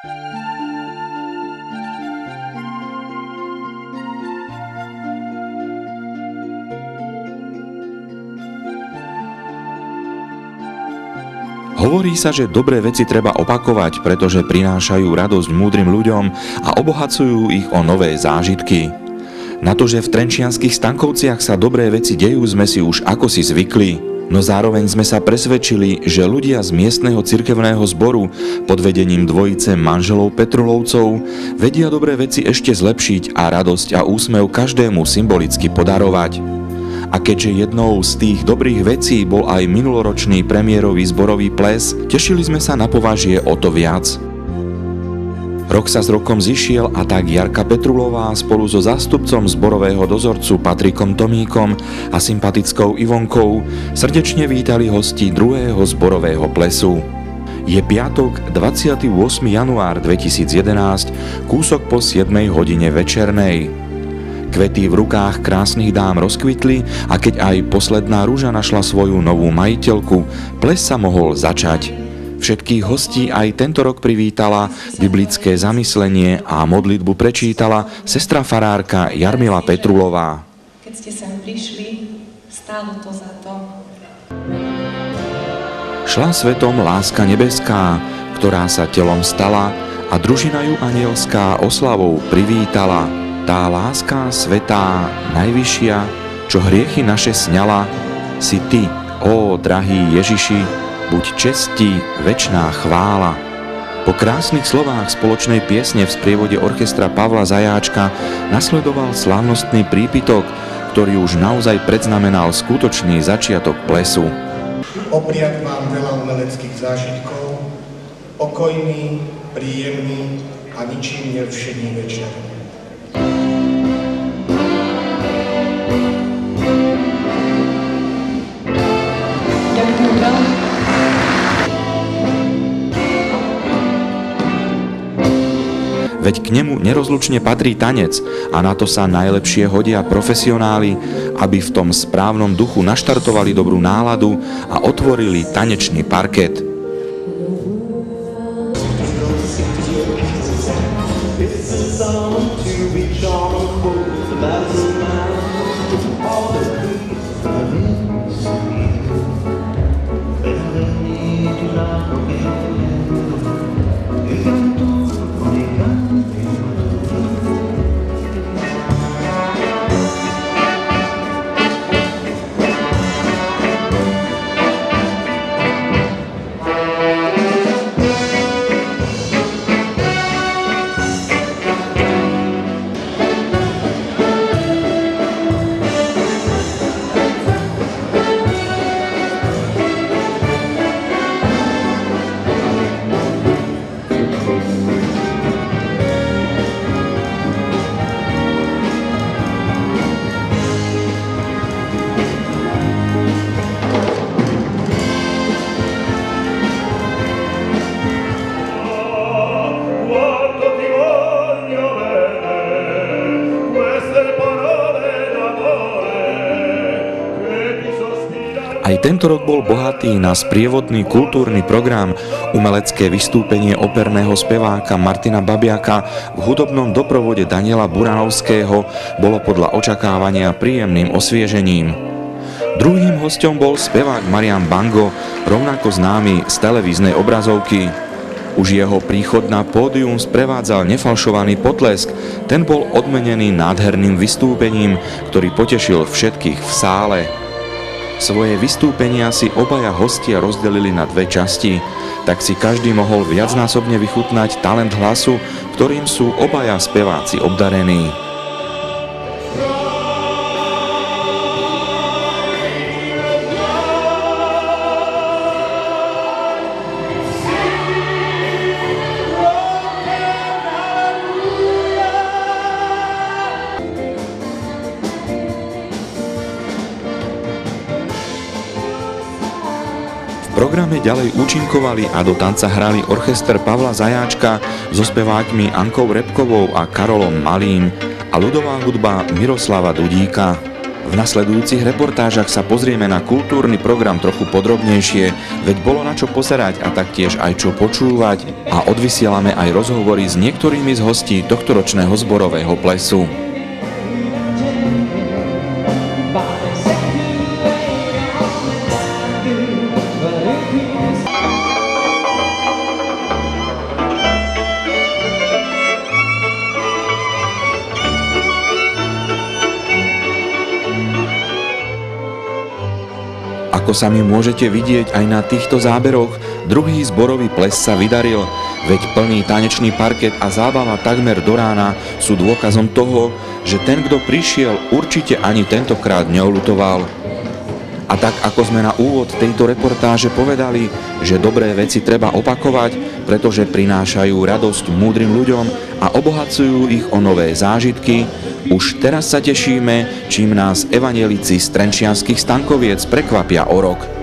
Hovorí sa, že dobré veci treba opakovať, pretože prinášajú radosť múdrym ľuďom a obohacujú ich o nové zážitky. Na to, že v trenčianskych Stankovciach sa dobré veci dejú, sme si už akosi zvykli, no zároveň sme sa presvedčili, že ľudia z miestneho cirkevného zboru pod vedením dvojice manželov Petrulovcov vedia dobré veci ešte zlepšiť a radosť a úsmev každému symbolicky podarovať. A keďže jednou z tých dobrých vecí bol aj minuloročný premiérový zborový ples, tešili sme sa na považie o to viac. Rok sa s rokom zišiel a tak Jarka Petrulová spolu so zástupcom zborového dozorcu Patrikom Tomíkom a sympatickou Ivonkou srdečne vítali hosti druhého zborového plesu. Je piatok, 28. január 2011, kúsok po 7 hodine večernej. Kvety v rukách krásnych dám rozkvitli a keď aj posledná rúža našla svoju novú majiteľku, ples sa mohol začať. Všetkých hostí aj tento rok privítala, biblické zamyslenie a modlitbu prečítala sestra farárka Jarmila Petrulová. Keď ste sem prišli, stálo to za to. Šla svetom láska nebeská, ktorá sa telom stala a družina ju anielská oslavou privítala. Tá láska svätá, najvyššia, čo hriechy naše sňala, si ty, ó drahý Ježiši, buď česti, večná chvála. Po krásnych slovách spoločnej piesne v sprievode orchestra Pavla Zajáčka nasledoval slávnostný prípitok, ktorý už naozaj predznamenal skutočný začiatok plesu. Opriať vám veľa umeleckých zážitkov, pokojný, príjemný a ničím nerušený večer. Veď k nemu nerozlučne patrí tanec a na to sa najlepšie hodia profesionáli, aby v tom správnom duchu naštartovali dobrú náladu a otvorili tanečný parket. Aj tento rok bol bohatý na sprievodný kultúrny program, umelecké vystúpenie operného speváka Martina Babiaka v hudobnom doprovode Daniela Buranovského bolo podľa očakávania príjemným osviežením. Druhým hosťom bol spevák Marian Bango, rovnako známy z televíznej obrazovky. Už jeho príchod na pódium sprevádzal nefalšovaný potlesk, ten bol odmenený nádherným vystúpením, ktorý potešil všetkých v sále. Svoje vystúpenia si obaja hostia rozdelili na dve časti, tak si každý mohol viacnásobne vychutnať talent hlasu, ktorým sú obaja speváci obdarení. V programe ďalej účinkovali a do tanca hrali orchester Pavla Zajáčka so spevákmi Ankou Repkovou a Karolom Malým a ľudová hudba Miroslava Dudíka. V nasledujúcich reportážach sa pozrieme na kultúrny program trochu podrobnejšie, veď bolo na čo pozerať a taktiež aj čo počúvať a odvysielame aj rozhovory s niektorými z hostí tohtoročného zborového plesu. Ako sami môžete vidieť aj na týchto záberoch, druhý zborový ples sa vydaril, veď plný tanečný parket a zábava takmer do rána sú dôkazom toho, že ten, kto prišiel, určite ani tentokrát neoľutoval. A tak ako sme na úvod tejto reportáže povedali, že dobré veci treba opakovať, pretože prinášajú radosť múdrym ľuďom a obohacujú ich o nové zážitky, už teraz sa tešíme, čím nás evanjelici z Trenčianskych Stankoviec prekvapia o rok.